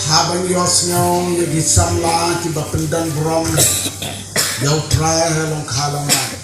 Habang Shnong di samla ti bapendang Burom yau try halong kalong na.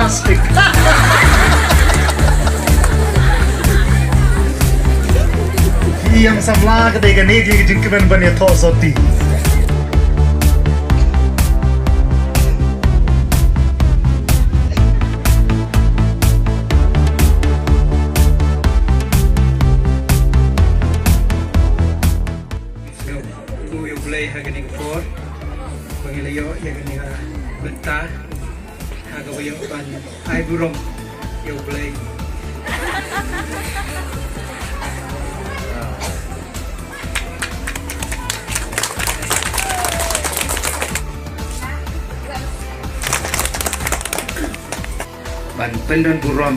plastik. Yang samla ketika ni dia jengkemen banyak thos hoti. Play hagani for pangilayo yagani benta hagawayo ban ai burom yo play ban pendon burom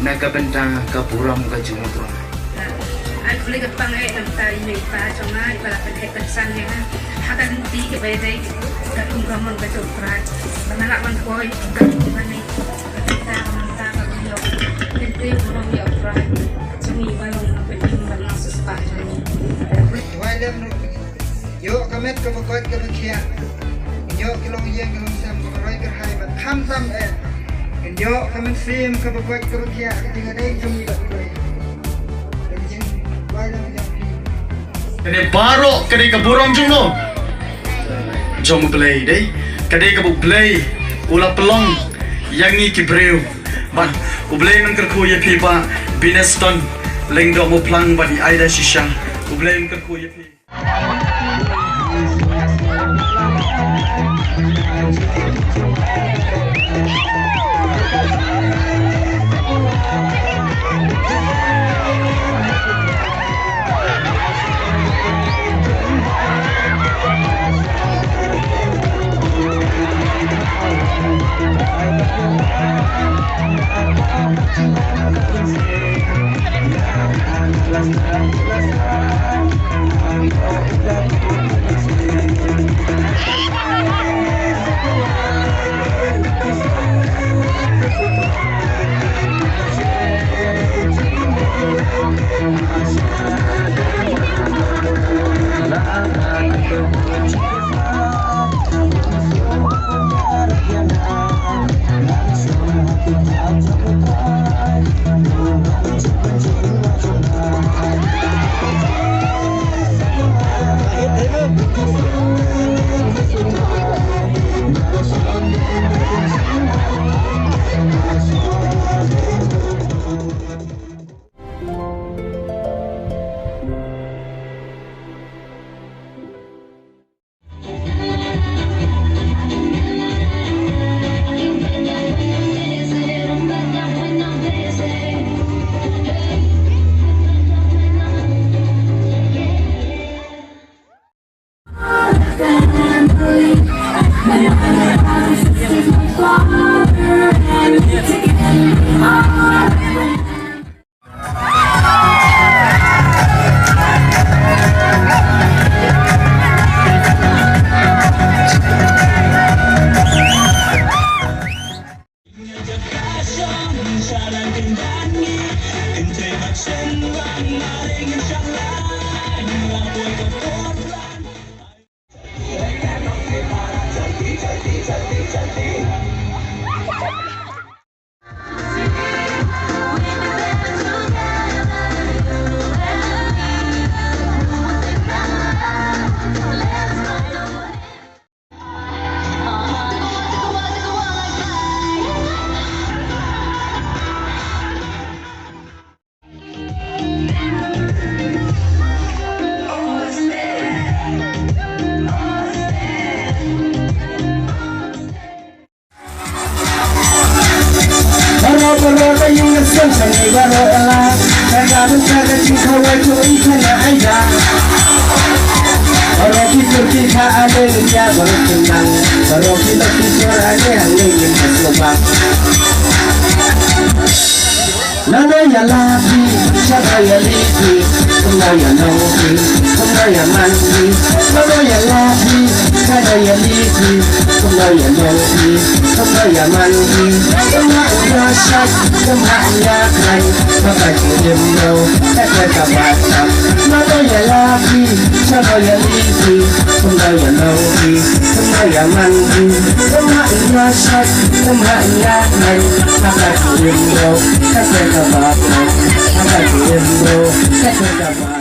naga benta ka burom ka Jingiathoh. Aku boleh kepang tentang ini pak cuma pada pendekat sana akan nanti kebetulan kalau kamu betul berat menolak menkuai kalau mana kita menentang kalau nanti belum ya berat cumi balon penting balon sesuatu ini. Walau yuk kami kebukit kebakian yuk kilong yang kilong sam kerai kerhai ham sam yuk kami film kebukit kebakian ketika ada cumi balon. Kene baru kene ke Burom jungno. Jom play deh. Kene ke play ula pelong yang ni kibreu. Ban ublay nang kerku ye pi ba bineston leng do mo plang ba di aida shisha. Ublay nang kerku ye pi. Nana ya lagi, siapa ya lagi, semua ya nongki, semua ya mandi. Nana ya lagi, siapa ya lagi, semua ya nongki, semua ya mandi. Semua ya syak, semua ya kai, maka kirim lo, tak kabar. Nana ya lagi. lipi, sabaya lipi, sabaya lopi, sabaya mandi, sabaya sak, sabaya nai, agak indo, kata kabata, agak indo, kata kabata.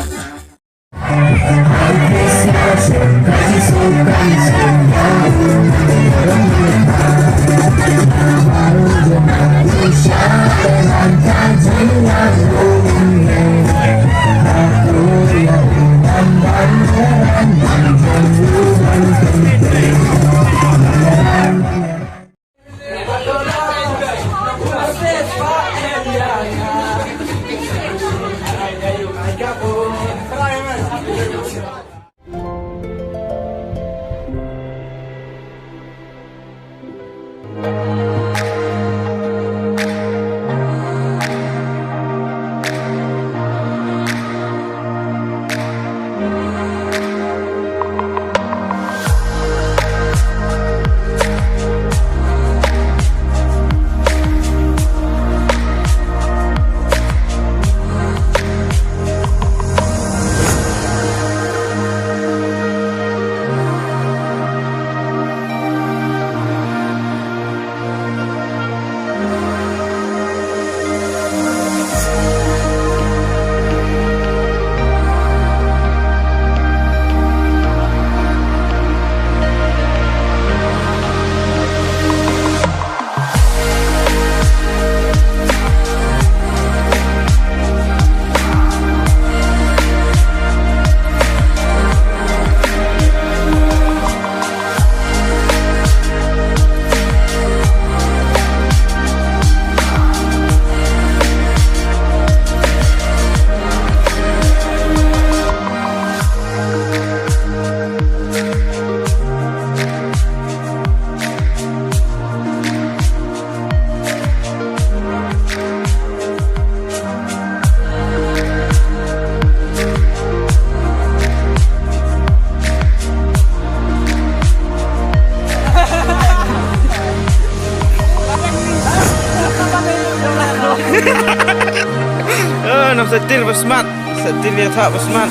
Setil basmat, setil lihat basmat.